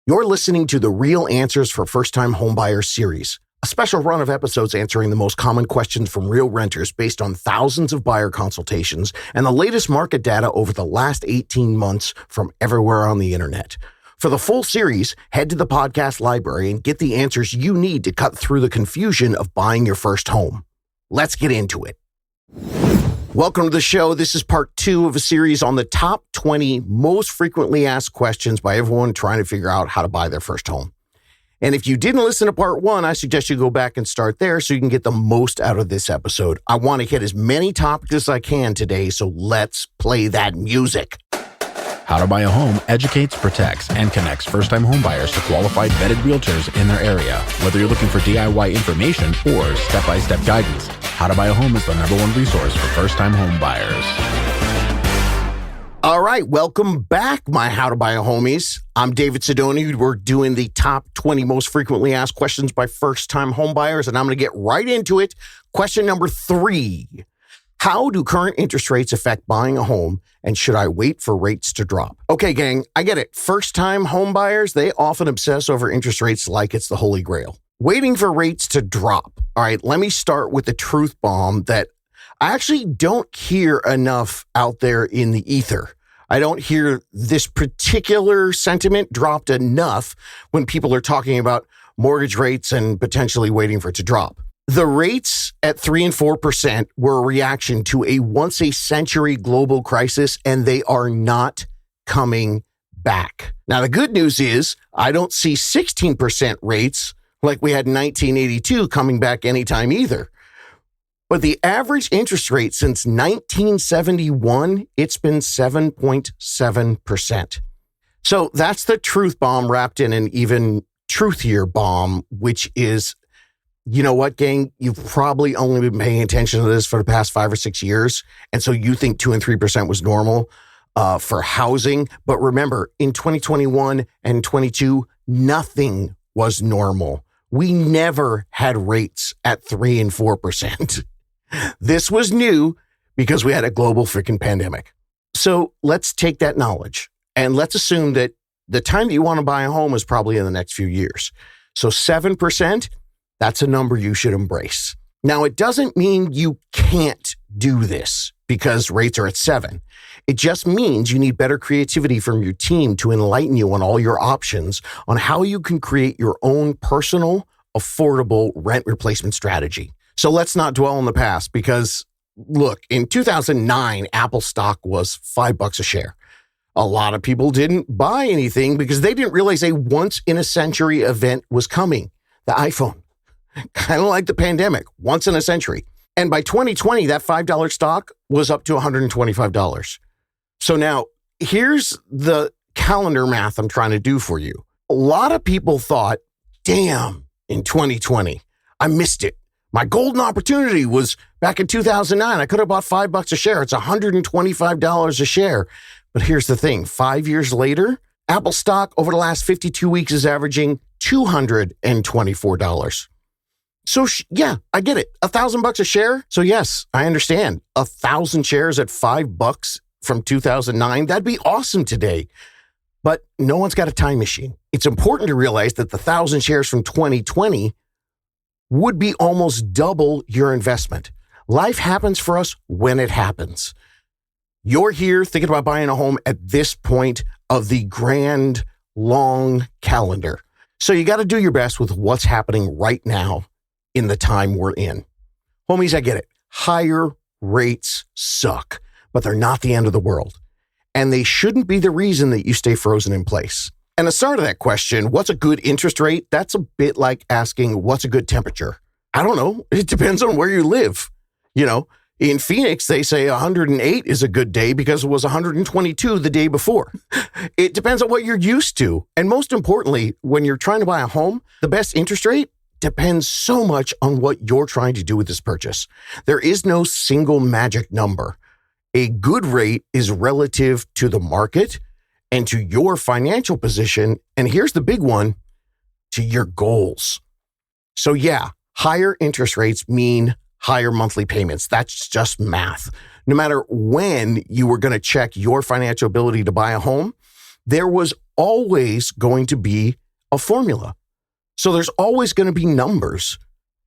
You're listening to the Real Answers for First-Time Homebuyers series, a special run of episodes answering the most common questions from real renters based on thousands of buyer consultations and the latest market data over the last 18 months from everywhere on the internet. For the full series, head to the podcast library and get the answers you need to cut through the confusion of buying your first home. Let's get into it. Welcome to the show. This is part 2 of a series on the top 20 most frequently asked questions by everyone trying to figure out how to buy their first home. And if you didn't listen to part 1, I suggest you go back and start there so you can get the most out of this episode. I want to hit as many topics as I can today, so let's play that music. How to Buy a Home educates, protects, and connects first-time homebuyers to qualified vetted realtors in their area. Whether you're looking for DIY information or step-by-step guidance, How to Buy a Home is the #1 resource for first-time homebuyers. All right, welcome back, my How to Buy a Homies. I'm David Sidoni. We're doing the top 20 most frequently asked questions by first-time homebuyers, and I'm going to get right into it. Question number 3. How do current interest rates affect buying a home, and should I wait for rates to drop? Okay, gang, I get it. First-time homebuyers, they often obsess over interest rates like it's the Holy Grail. Waiting for rates to drop. All right, let me start with the truth bomb that I actually don't hear enough out there in the ether. I don't hear this particular sentiment dropped enough when people are talking about mortgage rates and potentially waiting for it to drop. The rates at 3 and 4% were a reaction to a once-a-century global crisis, and they are not coming back. Now, the good news is I don't see 16% rates like we had in 1982 coming back anytime either. But the average interest rate since 1971, it's been 7.7%. So that's the truth bomb wrapped in an even truthier bomb, which is, you know what, gang? You've probably only been paying attention to this for the past 5 or 6 years. And so you think 2 and 3% was normal for housing. But remember, in 2021 and 22, nothing was normal. We never had rates at 3 and 4%. This was new because we had a global freaking pandemic. So let's take that knowledge and let's assume that the time that you want to buy a home is probably in the next few years. So 7%, that's a number you should embrace. Now, it doesn't mean you can't do this because rates are at 7. It just means you need better creativity from your team to enlighten you on all your options on how you can create your own personal, affordable rent replacement strategy. So let's not dwell on the past because, look, in 2009, Apple stock was $5 a share. A lot of people didn't buy anything because they didn't realize a once-in-a-century event was coming, the iPhone. Kind of like the pandemic, once in a century. And by 2020, that $5 stock was up to $125. So now, here's the calendar math I'm trying to do for you. A lot of people thought, damn, in 2020, I missed it. My golden opportunity was back in 2009. I could have bought $5 a share. It's $125 a share. But here's the thing. 5 years later, Apple stock over the last 52 weeks is averaging $224. So yeah, I get it. $1,000 a share. So yes, I understand. 1,000 shares at $5 from 2009. That'd be awesome today. But no one's got a time machine. It's important to realize that the 1,000 shares from 2020 would be almost double your investment. Life happens for us when it happens. You're here thinking about buying a home at this point of the grand, long calendar. So you got to do your best with what's happening right now in the time we're in. Homies, I get it. Higher rates suck, but they're not the end of the world. And they shouldn't be the reason that you stay frozen in place. And the start of that question, what's a good interest rate? That's a bit like asking, what's a good temperature? I don't know. It depends on where you live. You know, in Phoenix, they say 108 is a good day because it was 122 the day before. It depends on what you're used to. And most importantly, when you're trying to buy a home, the best interest rate depends so much on what you're trying to do with this purchase. There is no single magic number. A good rate is relative to the market and to your financial position. And here's the big one, to your goals. So yeah, higher interest rates mean higher monthly payments. That's just math. No matter when you were going to check your financial ability to buy a home, there was always going to be a formula. So there's always going to be numbers,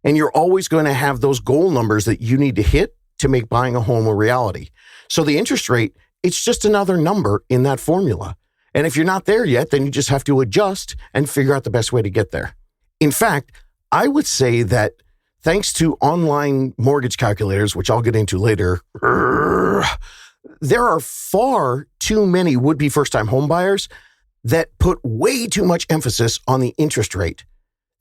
and you're always going to have those goal numbers that you need to hit to make buying a home a reality. So the interest rate, it's just another number in that formula. And if you're not there yet, then you just have to adjust and figure out the best way to get there. In fact, I would say that thanks to online mortgage calculators, which I'll get into later, there are far too many would-be first-time homebuyers that put way too much emphasis on the interest rate,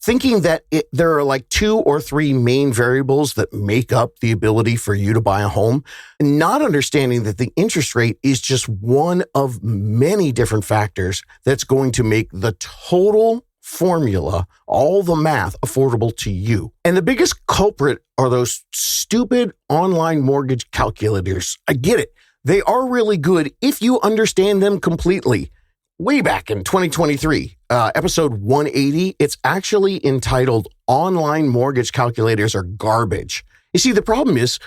thinking that there are like 2 or 3 main variables that make up the ability for you to buy a home, and not understanding that the interest rate is just one of many different factors that's going to make the total formula, all the math, affordable to you. And the biggest culprit are those stupid online mortgage calculators. I get it. They are really good if you understand them completely. Way back in 2023, episode 180, it's actually entitled Online Mortgage Calculators Are Garbage. You see, the problem is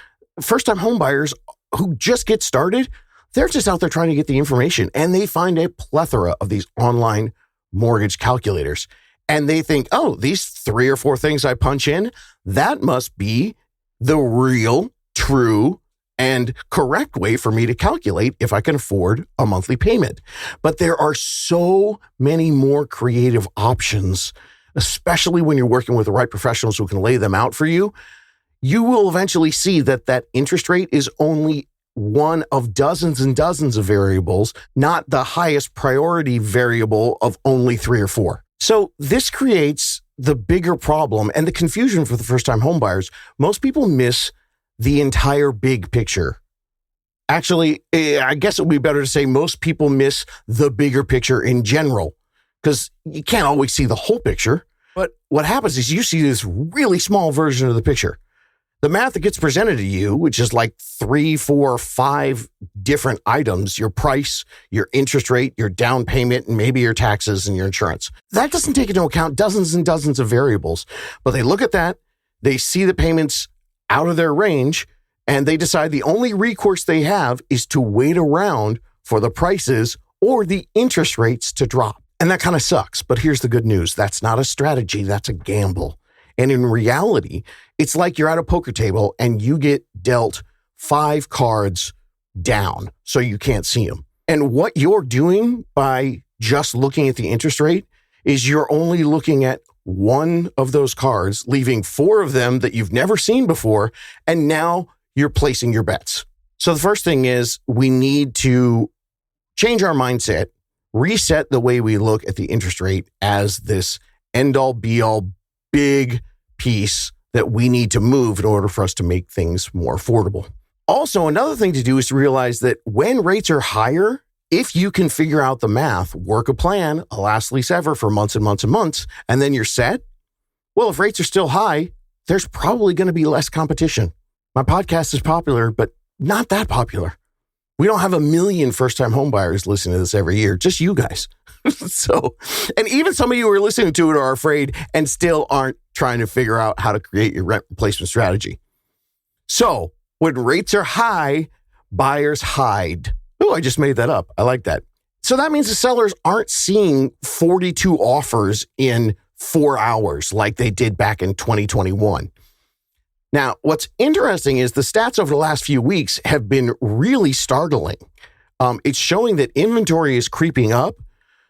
first-time homebuyers who just get started, they're just out there trying to get the information, and they find a plethora of these online mortgage calculators. And they think, oh, these 3 or 4 things I punch in, that must be the real, true, and correct way for me to calculate if I can afford a monthly payment. But there are so many more creative options, especially when you're working with the right professionals who can lay them out for you. You will eventually see that that interest rate is only one of dozens and dozens of variables, not the highest priority variable of only 3 or 4. So this creates the bigger problem and the confusion for the first-time homebuyers. Most people miss the entire big picture. Actually, I guess it would be better to say most people miss the bigger picture in general, because you can't always see the whole picture. But what happens is you see this really small version of the picture. The math that gets presented to you, which is like 3, 4, 5 different items, your price, your interest rate, your down payment, and maybe your taxes and your insurance. That doesn't take into account dozens and dozens of variables. But they look at that, they see the payments out of their range, and they decide the only recourse they have is to wait around for the prices or the interest rates to drop. And that kind of sucks. But here's the good news. That's not a strategy. That's a gamble. And in reality, it's like you're at a poker table and you get dealt 5 cards down so you can't see them. And what you're doing by just looking at the interest rate is you're only looking at one of those cards, leaving 4 of them that you've never seen before, and now you're placing your bets. So the first thing is we need to change our mindset, reset the way we look at the interest rate as this end-all, be-all, big piece that we need to move in order for us to make things more affordable. Also, another thing to do is to realize that when rates are higher, if you can figure out the math, work a plan, a last lease ever for months and months and months, and then you're set, well, if rates are still high, there's probably going to be less competition. My podcast is popular, but not that popular. We don't have 1 million first-time homebuyers listening to this every year, just you guys. So, and even some of you who are listening to it are afraid and still aren't trying to figure out how to create your rent replacement strategy. So, when rates are high, buyers hide. Oh, I just made that up. I like that. So that means the sellers aren't seeing 42 offers in 4 hours like they did back in 2021. Now, what's interesting is the stats over the last few weeks have been really startling. It's showing that inventory is creeping up,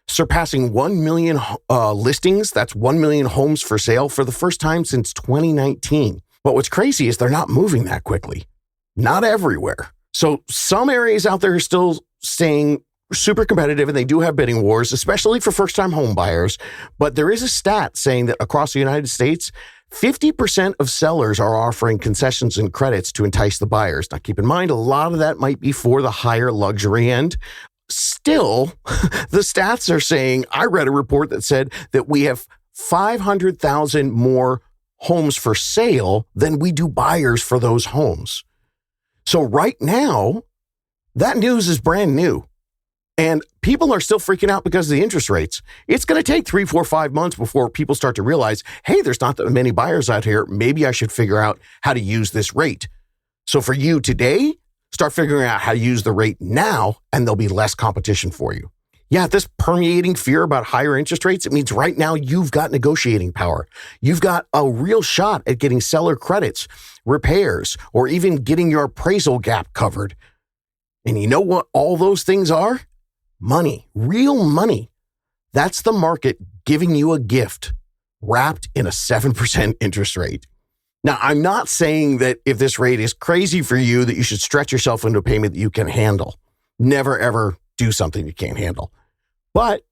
surpassing 1 million listings. That's 1 million homes for sale for the first time since 2019. But what's crazy is they're not moving that quickly. Not everywhere. So some areas out there are still staying super competitive, and they do have bidding wars, especially for first-time home buyers. But there is a stat saying that across the United States, 50% of sellers are offering concessions and credits to entice the buyers. Now, keep in mind, a lot of that might be for the higher luxury end. Still, the stats are saying, I read a report that said that we have 500,000 more homes for sale than we do buyers for those homes. So right now, that news is brand new. And people are still freaking out because of the interest rates. It's going to take 3, 4, 5 months before people start to realize, hey, there's not that many buyers out here. Maybe I should figure out how to use this rate. So for you today, start figuring out how to use the rate now, and there'll be less competition for you. Yeah, this permeating fear about higher interest rates, it means right now you've got negotiating power. You've got a real shot at getting seller credits, repairs, or even getting your appraisal gap covered. And you know what all those things are? Money, real money. That's the market giving you a gift wrapped in a 7% interest rate. Now, I'm not saying that if this rate is crazy for you, that you should stretch yourself into a payment that you can handle. Never, ever do something you can't handle. But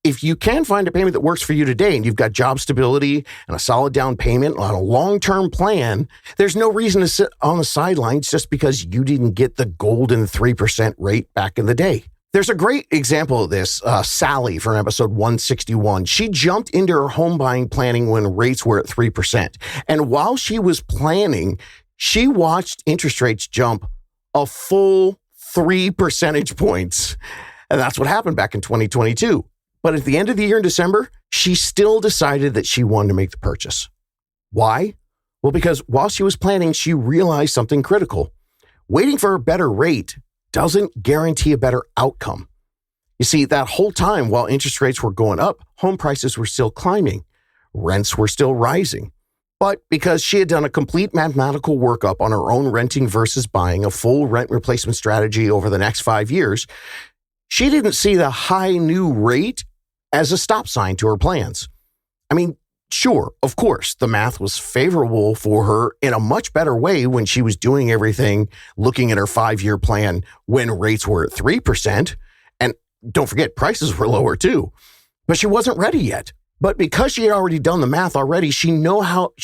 if you can find a payment that works for you today and you've got job stability and a solid down payment on a long-term plan, there's no reason to sit on the sidelines just because you didn't get the golden 3% rate back in the day. There's a great example of this, Sally from episode 161. She jumped into her home buying planning when rates were at 3%. And while she was planning, she watched interest rates jump a full 3 percentage points. And that's what happened back in 2022. But at the end of the year in December, she still decided that she wanted to make the purchase. Why? Well, because while she was planning, she realized something critical. Waiting for a better rate doesn't guarantee a better outcome. You see, that whole time while interest rates were going up, home prices were still climbing. Rents were still rising. But because she had done a complete mathematical workup on her own renting versus buying, a full rent replacement strategy over the next 5 years, she didn't see the high new rate as a stop sign to her plans. I mean, sure, of course, the math was favorable for her in a much better way when she was doing everything, looking at her 5-year plan when rates were at 3%. And don't forget, prices were lower too. But she wasn't ready yet. But because she had already done the math already, she knew how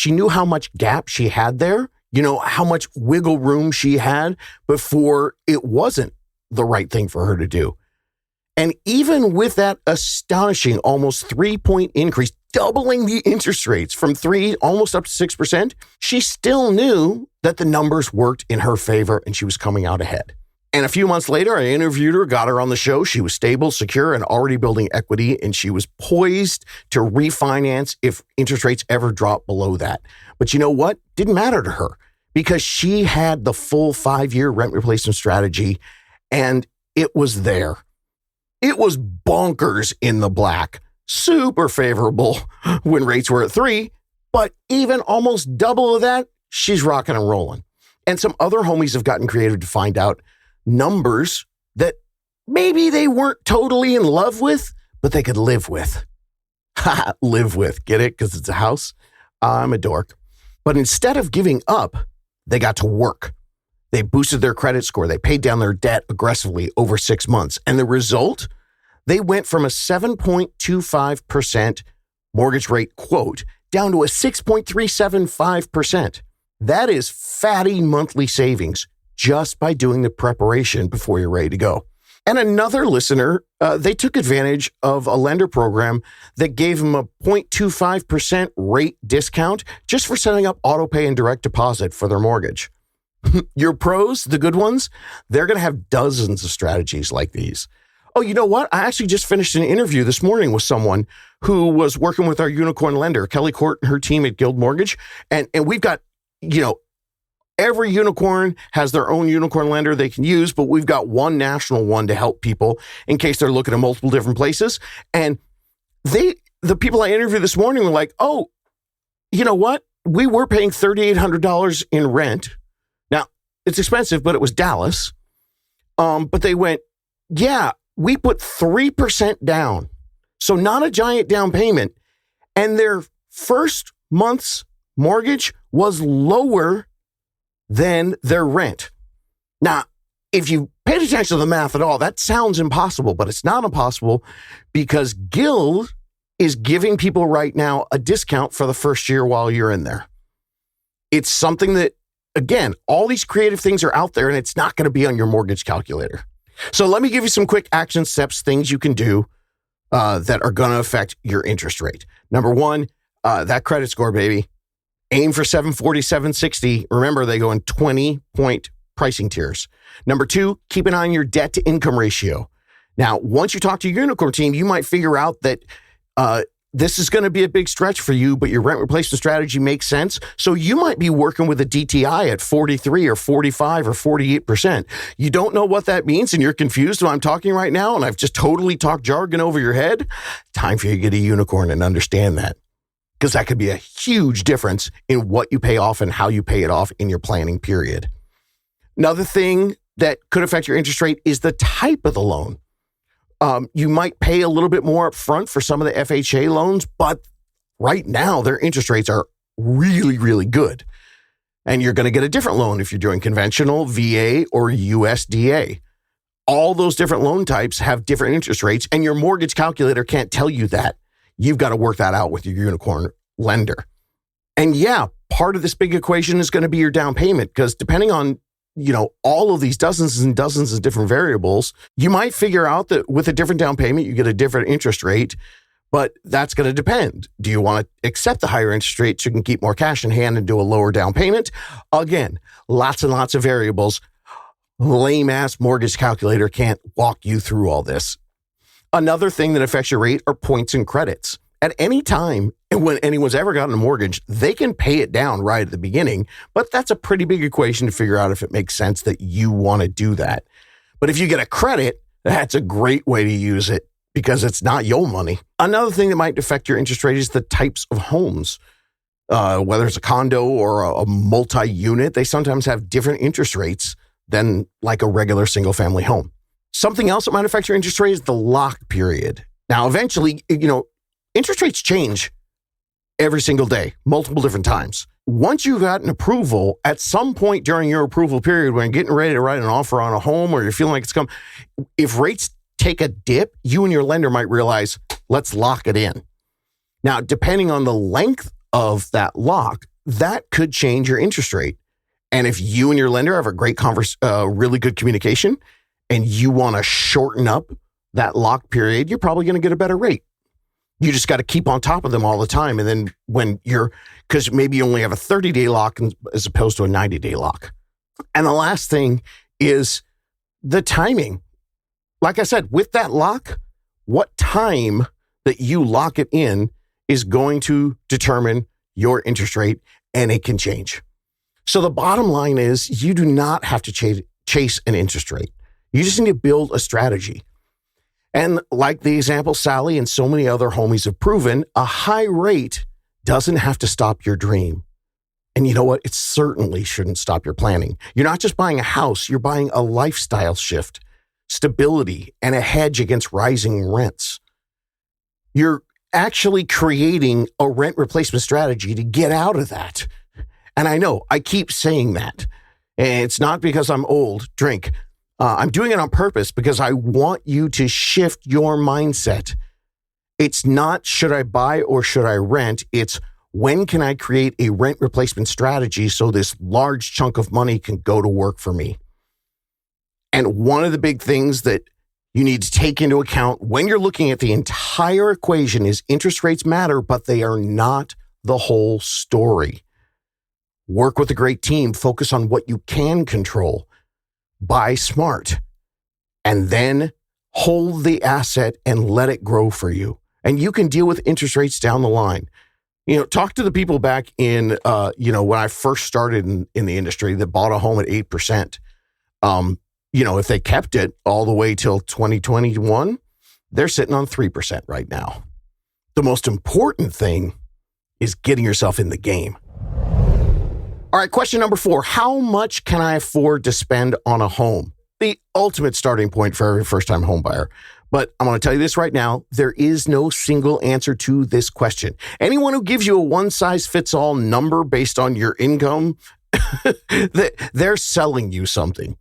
much gap she had there, how much wiggle room she had before it wasn't the right thing for her to do. And even with that astonishing almost 3-point increase, doubling the interest rates from 3 almost up to 6%, she still knew that the numbers worked in her favor and she was coming out ahead. And a few months later, I interviewed her, got her on the show. She was stable, secure, and already building equity, and she was poised to refinance if interest rates ever dropped below that. But you know what? Didn't matter to her because she had the full 5-year rent replacement strategy, and it was there. It was bonkers in the black, super favorable when rates were at 3, but even almost double of that, she's rocking and rolling. And some other homies have gotten creative to find out numbers that maybe they weren't totally in love with, but they could live with. Live with, get it? Because it's a house? I'm a dork. But instead of giving up, they got to work. They boosted their credit score. They paid down their debt aggressively over 6 months. And the result, they went from a 7.25% mortgage rate quote down to a 6.375%. That is fatty monthly savings just by doing the preparation before you're ready to go. And another listener, they took advantage of a lender program that gave them a 0.25% rate discount just for setting up auto pay and direct deposit for their mortgage. Your pros, the good ones, they're going to have dozens of strategies like these. Oh, you know what? I actually just finished an interview this morning with someone who was working with our unicorn lender, Kelly Court and her team at Guild Mortgage. And we've got, every unicorn has their own unicorn lender they can use, but we've got one national one to help people in case they're looking at multiple different places. And the people I interviewed this morning were like, oh, you know what? We were paying $3,800 in rent. Now, it's expensive, but it was Dallas. But they went, yeah, we put 3% down. So not a giant down payment. And their first month's mortgage was lower than their rent. Now, if you paid attention to the math at all, that sounds impossible, but it's not impossible because Guild is giving people right now a discount for the first year while you're in there. It's something that, again, all these creative things are out there and it's not going to be on your mortgage calculator. So let me give you some quick action steps, things you can do that are going to affect your interest rate. Number one, that credit score, baby. Aim for 740, 760. Remember, they go in 20-point pricing tiers. Number two, keep an eye on your debt to income ratio. Now, once you talk to your unicorn team, you might figure out that this is going to be a big stretch for you, but your rent replacement strategy makes sense. So you might be working with a DTI at 43 or 45 or 48%. You don't know what that means and you're confused when I'm talking right now and I've just totally talked jargon over your head. Time for you to get a unicorn and understand that, because that could be a huge difference in what you pay off and how you pay it off in your planning period. Another thing that could affect your interest rate is the type of the loan. You might pay a little bit more up front for some of the FHA loans, but right now their interest rates are really, really good. And you're going to get a different loan if you're doing conventional, VA, or USDA. All those different loan types have different interest rates, and your mortgage calculator can't tell you that. You've got to work that out with your unicorn lender. And yeah, part of this big equation is going to be your down payment, because depending on all of these dozens and dozens of different variables, you might figure out that with a different down payment, you get a different interest rate, but that's going to depend. Do you want to accept the higher interest rate so you can keep more cash in hand and do a lower down payment? Again, lots and lots of variables. Lame-ass mortgage calculator can't walk you through all this. Another thing that affects your rate are points and credits. At any time, when anyone's ever gotten a mortgage, they can pay it down right at the beginning, but that's a pretty big equation to figure out if it makes sense that you want to do that. But if you get a credit, that's a great way to use it because it's not your money. Another thing that might affect your interest rate is the types of homes. Whether it's a condo or a multi-unit, they sometimes have different interest rates than like a regular single-family home. Something else that might affect your interest rate is the lock period. Now, eventually, interest rates change every single day, multiple different times. Once you've gotten approval, at some point during your approval period, when you're getting ready to write an offer on a home or you're feeling like it's come, if rates take a dip, you and your lender might realize, let's lock it in. Now, depending on the length of that lock, that could change your interest rate. And if you and your lender have a great really good communication and you want to shorten up that lock period, you're probably going to get a better rate. You just got to keep on top of them all the time. And then because maybe you only have a 30-day lock as opposed to a 90-day lock. And the last thing is the timing. Like I said, with that lock, what time that you lock it in is going to determine your interest rate, and it can change. So the bottom line is you do not have to chase an interest rate. You just need to build a strategy. And like the example Sally and so many other homies have proven, a high rate doesn't have to stop your dream. And you know what? It certainly shouldn't stop your planning. You're not just buying a house, you're buying a lifestyle shift, stability, and a hedge against rising rents. You're actually creating a rent replacement strategy to get out of that. And I know I keep saying that. And it's not because I'm old, drink. I'm doing it on purpose because I want you to shift your mindset. It's not should I buy or should I rent? It's when can I create a rent replacement strategy so this large chunk of money can go to work for me? And one of the big things that you need to take into account when you're looking at the entire equation is interest rates matter, but they are not the whole story. Work with a great team. Focus on what you can control. Buy smart, and then hold the asset and let it grow for you. And you can deal with interest rates down the line. Talk to the people back in, when I first started in the industry that bought a home at 8%. If they kept it all the way till 2021, they're sitting on 3% right now. The most important thing is getting yourself in the game. All right, question number 4. How much can I afford to spend on a home? The ultimate starting point for every first-time home buyer. But I'm going to tell you this right now. There is no single answer to this question. Anyone who gives you a one-size-fits-all number based on your income, they're selling you something.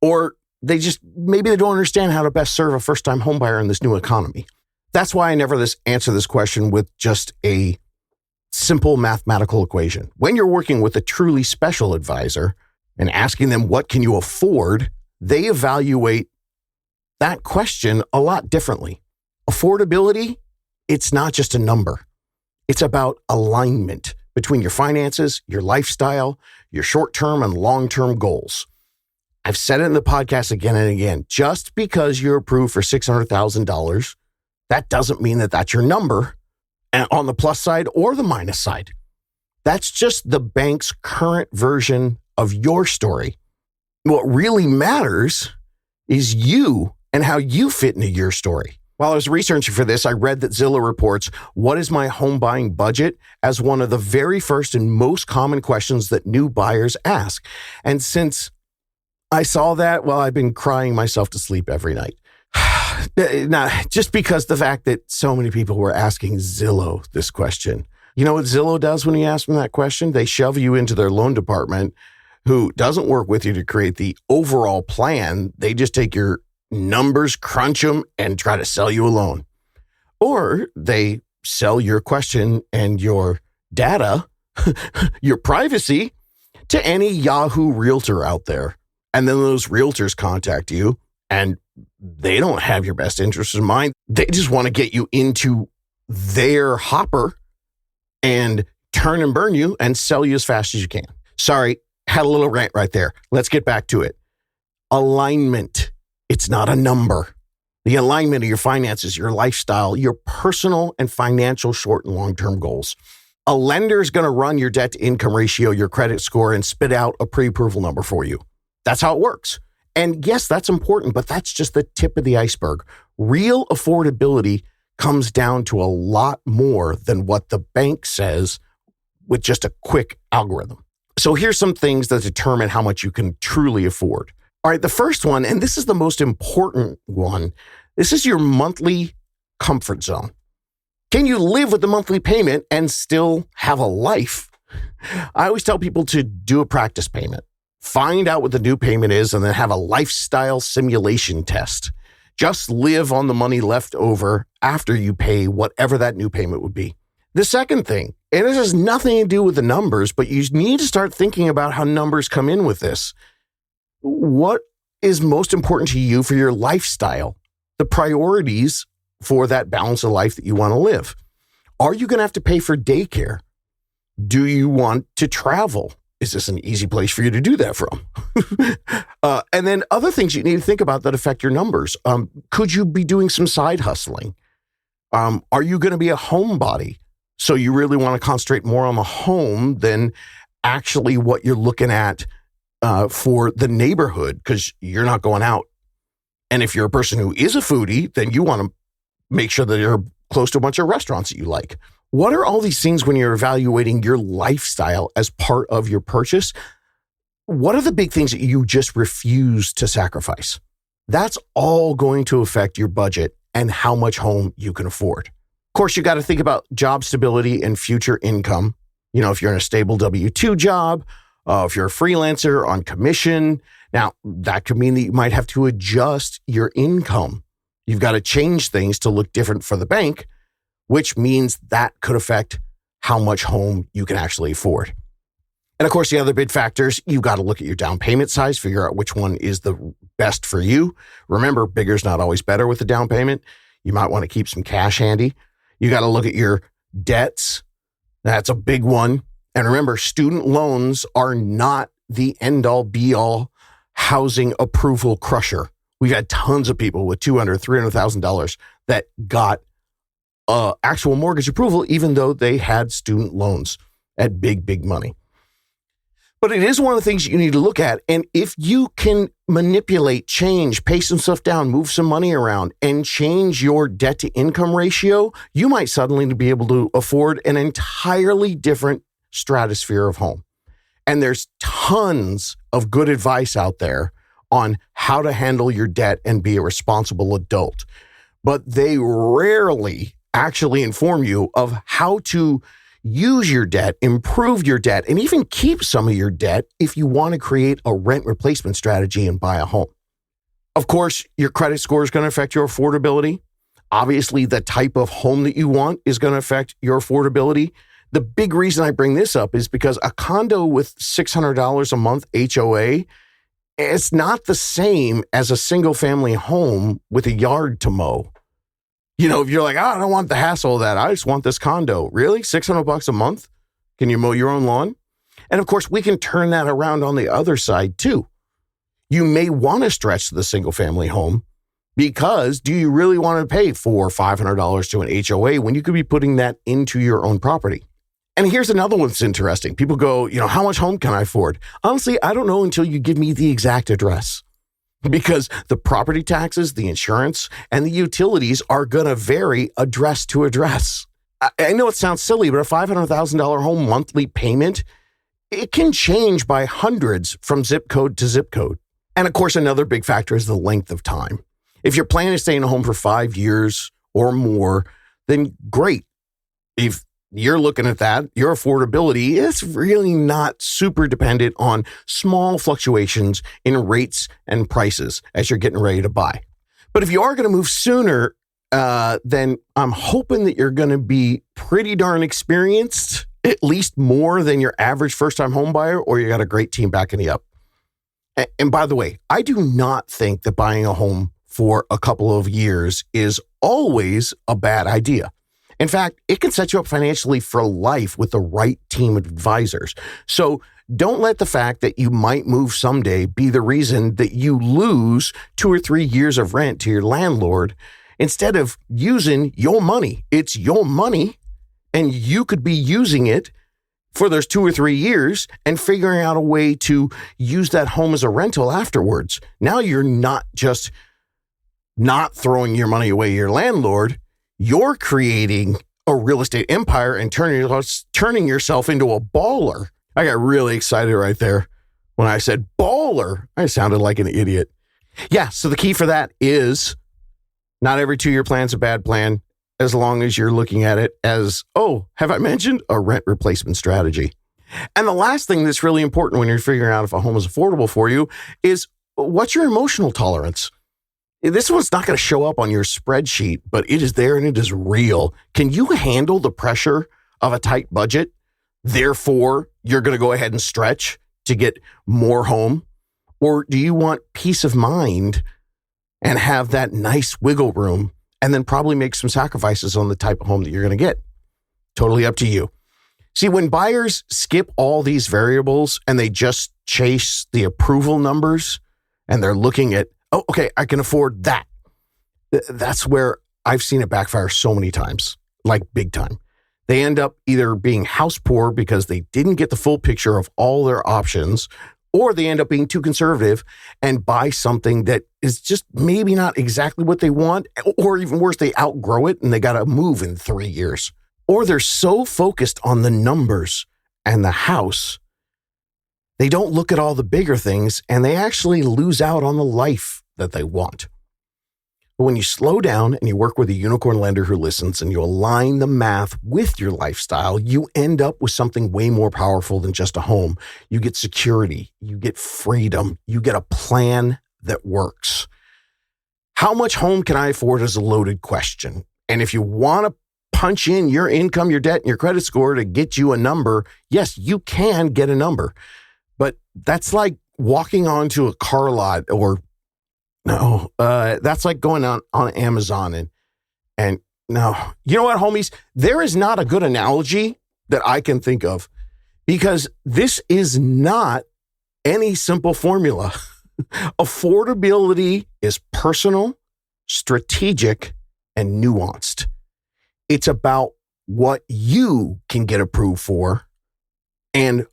Or maybe they don't understand how to best serve a first-time home buyer in this new economy. That's why I never answer this question with just a simple mathematical equation. When you're working with a truly special advisor and asking them what can you afford, they evaluate that question a lot differently. Affordability, it's not just a number. It's about alignment between your finances, your lifestyle, your short-term and long-term goals. I've said it in the podcast again and again. Just because you're approved for $600,000, that doesn't mean that that's your number. on the plus side or the minus side. That's just the bank's current version of your story. What really matters is you and how you fit into your story. While I was researching for this, I read that Zillow reports, "What is my home buying budget?" as one of the very first and most common questions that new buyers ask. And since I saw that, well, I've been crying myself to sleep every night. Now, just because the fact that so many people were asking Zillow this question. You know what Zillow does when you ask them that question? They shove you into their loan department, who doesn't work with you to create the overall plan. They just take your numbers, crunch them, and try to sell you a loan. Or they sell your question and your data, your privacy, to any Yahoo realtor out there. And then those realtors contact you, and they don't have your best interests in mind. They just want to get you into their hopper and turn and burn you and sell you as fast as you can. Sorry, had a little rant right there. Let's get back to it. Alignment. It's not a number. The alignment of your finances, your lifestyle, your personal and financial short and long-term goals. A lender is going to run your debt to income ratio, your credit score, and spit out a pre-approval number for you. That's how it works. And yes, that's important, but that's just the tip of the iceberg. Real affordability comes down to a lot more than what the bank says with just a quick algorithm. So here's some things that determine how much you can truly afford. All right, the first one, and this is the most important one, this is your monthly comfort zone. Can you live with the monthly payment and still have a life? I always tell people to do a practice payment. Find out what the new payment is and then have a lifestyle simulation test. Just live on the money left over after you pay whatever that new payment would be. The second thing, and this has nothing to do with the numbers, but you need to start thinking about how numbers come in with this. What is most important to you for your lifestyle? The priorities for that balance of life that you want to live. Are you going to have to pay for daycare? Do you want to travel? Is this an easy place for you to do that from? And then other things you need to think about that affect your numbers. Could you be doing some side hustling? Are you going to be a homebody? So you really want to concentrate more on the home than actually what you're looking at for the neighborhood, because you're not going out. And if you're a person who is a foodie, then you want to make sure that you're close to a bunch of restaurants that you like. What are all these things when you're evaluating your lifestyle as part of your purchase? What are the big things that you just refuse to sacrifice? That's all going to affect your budget and how much home you can afford. Of course, you got to think about job stability and future income. You know, if you're in a stable W-2 job, if you're a freelancer on commission, now that could mean that you might have to adjust your income. You've got to change things to look different for the bank, which means that could affect how much home you can actually afford. And of course, the other big factors, you've got to look at your down payment size, figure out which one is the best for you. Remember, bigger's not always better with the down payment. You might want to keep some cash handy. You got to look at your debts. That's a big one. And remember, student loans are not the end-all, be-all housing approval crusher. We've had tons of people with $200,000, $300,000 that got actual mortgage approval, even though they had student loans at big money. But it is one of the things you need to look at. And if you can manipulate, change, pay some stuff down, move some money around, and change your debt to income ratio, you might suddenly be able to afford an entirely different stratosphere of home. And there's tons of good advice out there on how to handle your debt and be a responsible adult. But they rarely actually inform you of how to use your debt, improve your debt, and even keep some of your debt if you want to create a rent replacement strategy and buy a home. Of course, your credit score is going to affect your affordability. Obviously, the type of home that you want is going to affect your affordability. The big reason I bring this up is because a condo with $600 a month HOA, it's not the same as a single family home with a yard to mow. You know, if you're like, I don't want the hassle of that. I just want this condo. Really? $600 a month? Can you mow your own lawn? And of course, we can turn that around on the other side too. You may want to stretch to the single family home, Because do you really want to pay $400 or $500 to an HOA when you could be putting that into your own property? And here's another one that's interesting. People go, how much home can I afford? Honestly, I don't know until you give me the exact address. Because the property taxes, the insurance, and the utilities are going to vary address to address. I know it sounds silly, but a $500,000 home monthly payment, it can change by hundreds from zip code to zip code. And of course, another big factor is the length of time. If you're planning to stay in a home for 5 years or more, then great. If you're looking at that, your affordability is really not super dependent on small fluctuations in rates and prices as you're getting ready to buy. But if you are going to move sooner, then I'm hoping that you're going to be pretty darn experienced, at least more than your average first-time home buyer, or you got a great team backing you up. And by the way, I do not think that buying a home for a couple of years is always a bad idea. In fact, it can set you up financially for life with the right team of advisors. So don't let the fact that you might move someday be the reason that you lose 2 or 3 years of rent to your landlord. Instead of using your money, it's your money, and you could be using it for those 2 or 3 years and figuring out a way to use that home as a rental afterwards. Now you're not just not throwing your money away to your landlord, you're creating a real estate empire and turning yourself into a baller. I got really excited right there when I said baller. I sounded like an idiot. Yeah, so the key for that is not every 2-year plan's a bad plan, as long as you're looking at it as, have I mentioned a rent replacement strategy? And the last thing that's really important when you're figuring out if a home is affordable for you is, what's your emotional tolerance? This one's not going to show up on your spreadsheet, but it is there and it is real. Can you handle the pressure of a tight budget? Therefore, you're going to go ahead and stretch to get more home? Or do you want peace of mind and have that nice wiggle room and then probably make some sacrifices on the type of home that you're going to get? Totally up to you. See, when buyers skip all these variables and they just chase the approval numbers and they're looking at, okay, I can afford that. That's where I've seen it backfire so many times, like big time. They end up either being house poor because they didn't get the full picture of all their options, or they end up being too conservative and buy something that is just maybe not exactly what they want, or even worse, they outgrow it and they got to move in 3 years. Or they're so focused on the numbers and the house, they don't look at all the bigger things and they actually lose out on the life that they want. But when you slow down and you work with a unicorn lender who listens and you align the math with your lifestyle, you end up with something way more powerful than just a home. You get security, you get freedom, you get a plan that works. How much home can I afford is a loaded question. And if you want to punch in your income, your debt, and your credit score to get you a number, yes, you can get a number. But that's like walking onto a car lot that's like going on Amazon and no. You know what, homies? There is not a good analogy that I can think of because this is not any simple formula. Affordability is personal, strategic, and nuanced. It's about what you can get approved for and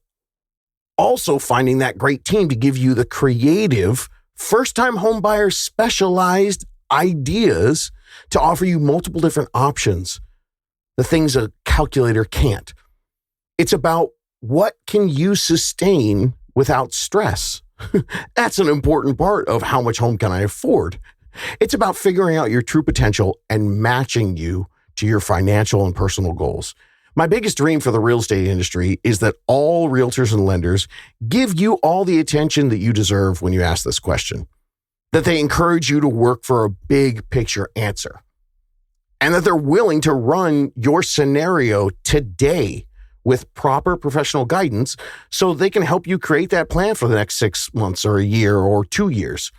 also finding that great team to give you the creative first-time homebuyer specialized ideas to offer you multiple different options, the things a calculator can't. It's about what can you sustain without stress. That's an important part of how much home can I afford. It's about figuring out your true potential and matching you to your financial and personal goals. My biggest dream for the real estate industry is that all realtors and lenders give you all the attention that you deserve when you ask this question, that they encourage you to work for a big picture answer, and that they're willing to run your scenario today with proper professional guidance so they can help you create that plan for the next 6 months or a year or 2 years,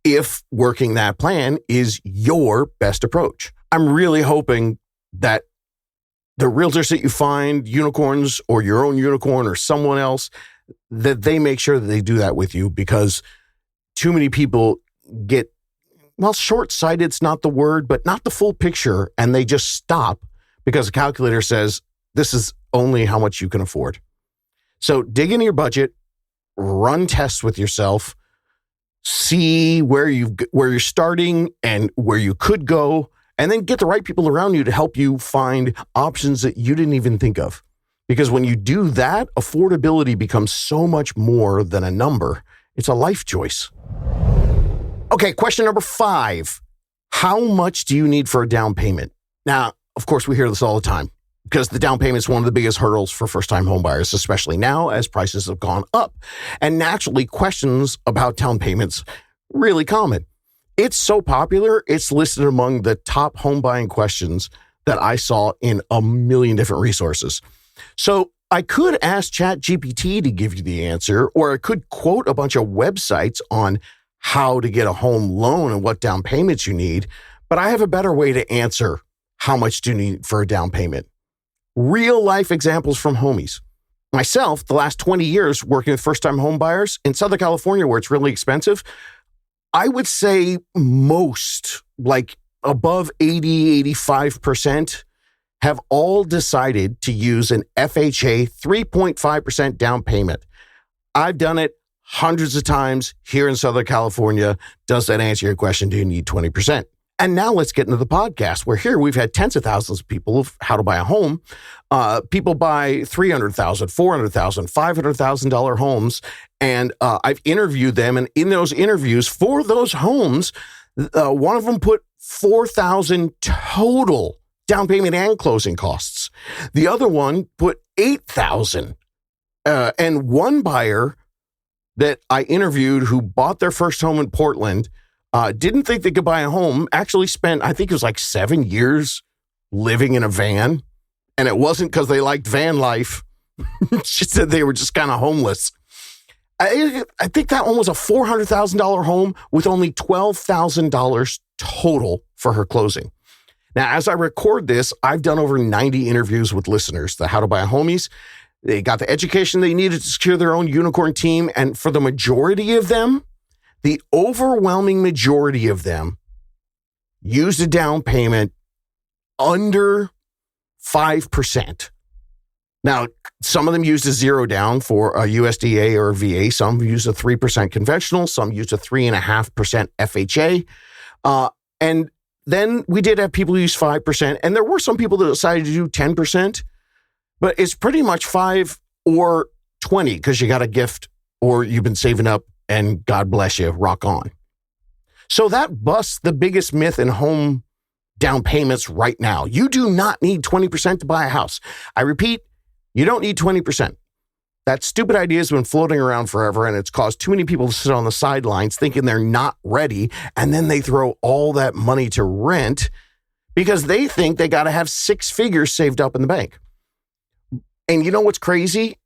if working that plan is your best approach. I'm really hoping that the realtors that you find, unicorns or your own unicorn or someone else, that they make sure that they do that with you, because too many people get well, short-sighted's not the word, but not the full picture, and they just stop because the calculator says this is only how much you can afford. So dig into your budget, run tests with yourself, see where you're starting and where you could go, and then get the right people around you to help you find options that you didn't even think of. Because when you do that, affordability becomes so much more than a number. It's a life choice. Okay, question number 5. How much do you need for a down payment? Now, of course, we hear this all the time because the down payment is one of the biggest hurdles for first-time homebuyers, especially now as prices have gone up. And naturally, questions about down payments really common. It's so popular, it's listed among the top home buying questions that I saw in a million different resources. So I could ask ChatGPT to give you the answer, or I could quote a bunch of websites on how to get a home loan and what down payments you need, but I have a better way to answer how much do you need for a down payment. Real life examples from homies. Myself, the last 20 years working with first-time home buyers in Southern California where it's really expensive, I would say most, like above 80, 85%, have all decided to use an FHA 3.5% down payment. I've done it hundreds of times here in Southern California. Does that answer your question? Do you need 20%? And now let's get into the podcast, where here we've had tens of thousands of people of how to buy a home. People buy $300,000, $400,000, $500,000 homes. And I've interviewed them. And in those interviews for those homes, one of them put $4,000 total down payment and closing costs. The other one put $8,000. And one buyer that I interviewed who bought their first home in Portland didn't think they could buy a home, actually spent, I think it was like 7 years living in a van. And it wasn't because they liked van life. She said they were just kind of homeless. I think that one was a $400,000 home with only $12,000 total for her closing. Now, as I record this, I've done over 90 interviews with listeners, the How to Buy a Homies. They got the education they needed to secure their own unicorn team. And for the majority of them, the overwhelming majority of them used a down payment under 5%. Now, some of them used a zero down for a USDA or a VA. Some used a 3% conventional. Some used a 3.5% FHA. And then we did have people use 5%. And there were some people that decided to do 10%. But it's pretty much 5 or 20 because you got a gift or you've been saving up and God bless you, rock on. So that busts the biggest myth in home down payments right now. You do not need 20% to buy a house. I repeat, you don't need 20%. That stupid idea has been floating around forever, and it's caused too many people to sit on the sidelines thinking they're not ready, and then they throw all that money to rent because they think they got to have 6 figures saved up in the bank. And you know what's crazy?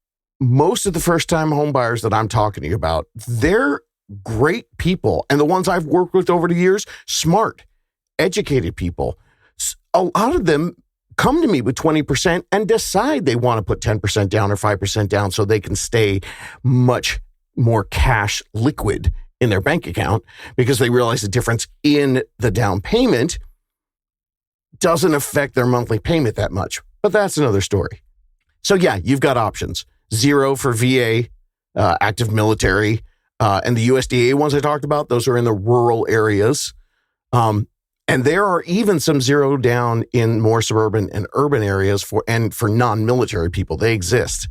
Most of the first-time home buyers that I'm talking to you about, they're great people. And the ones I've worked with over the years, smart, educated people. A lot of them come to me with 20% and decide they want to put 10% down or 5% down so they can stay much more cash liquid in their bank account because they realize the difference in the down payment doesn't affect their monthly payment that much. But that's another story. So yeah, you've got options. 0 for VA, active military, and the USDA ones I talked about, those are in the rural areas. And there are even some 0 down in more suburban and urban areas for non-military people. They exist.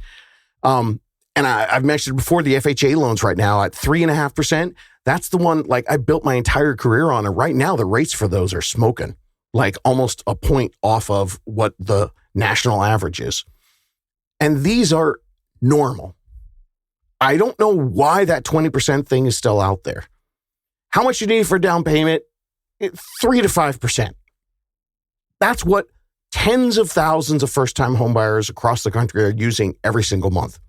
And I've mentioned before the FHA loans right now at 3.5%. That's the one like I built my entire career on. And right now the rates for those are smoking, like almost a point off of what the national average is. And these are normal. I don't know why that 20% thing is still out there. How much you need for a down payment? 3 to 5%. That's what tens of thousands of first-time homebuyers across the country are using every single month.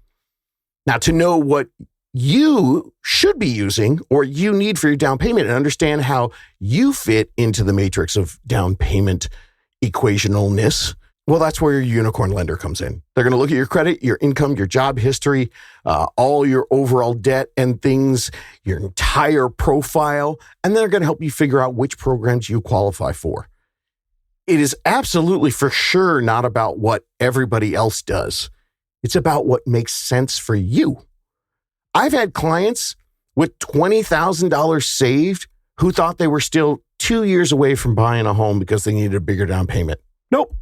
Now, to know what you should be using or you need for your down payment and understand how you fit into the matrix of down payment equationalness, Well, that's where your unicorn lender comes in. They're going to look at your credit, your income, your job history, all your overall debt and things, your entire profile, and they're going to help you figure out which programs you qualify for. It is absolutely for sure not about what everybody else does. It's about what makes sense for you. I've had clients with $20,000 saved who thought they were still 2 years away from buying a home because they needed a bigger down payment. Nope.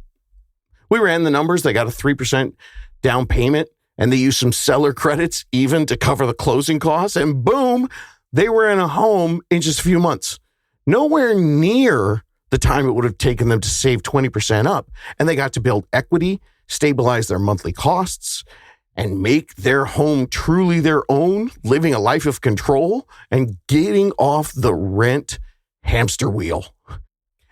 We ran the numbers. They got a 3% down payment and they used some seller credits even to cover the closing costs. And boom, they were in a home in just a few months. Nowhere near the time it would have taken them to save 20% up. And they got to build equity, stabilize their monthly costs, and make their home truly their own, living a life of control and getting off the rent hamster wheel.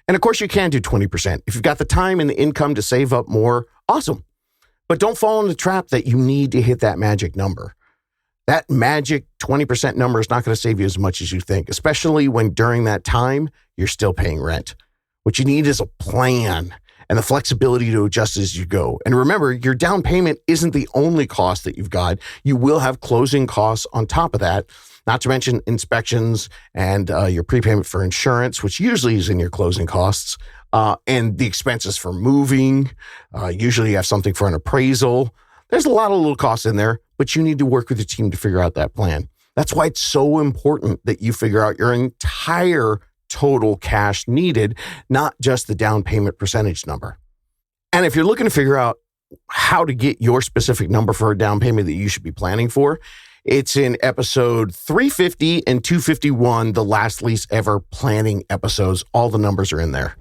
And of course, you can do 20%. If you've got the time and the income to save up more, awesome. But don't fall in the trap that you need to hit that magic number. That magic 20% number is not going to save you as much as you think, especially when during that time, you're still paying rent. What you need is a plan and the flexibility to adjust as you go. And remember, your down payment isn't the only cost that you've got. You will have closing costs on top of that, not to mention inspections and your prepayment for insurance, which usually is in your closing costs, and the expenses for moving. Usually you have something for an appraisal. There's a lot of little costs in there, but you need to work with your team to figure out that plan. That's why it's so important that you figure out your entire total cash needed, not just the down payment percentage number. And if you're looking to figure out how to get your specific number for a down payment that you should be planning for, it's in episode 350 and 251, the last lease ever planning episodes. All the numbers are in there.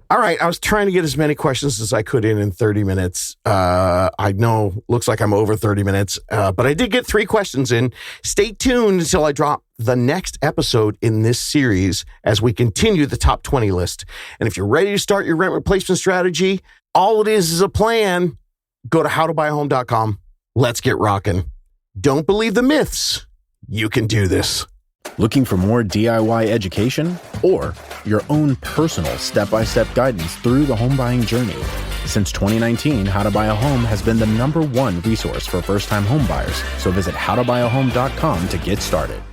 All right, I was trying to get as many questions as I could in 30 minutes. I know, looks like I'm over 30 minutes, but I did get 3 questions in. Stay tuned until I drop the next episode in this series as we continue the top 20 list. And if you're ready to start your rent replacement strategy, all it is a plan. Go to howtobuyahome.com. Let's get rocking. Don't believe the myths. You can do this. Looking for more DIY education or your own personal step-by-step guidance through the home buying journey? Since 2019, How to Buy a Home has been the #1 resource for first-time home buyers. So visit howtobuyahome.com to get started.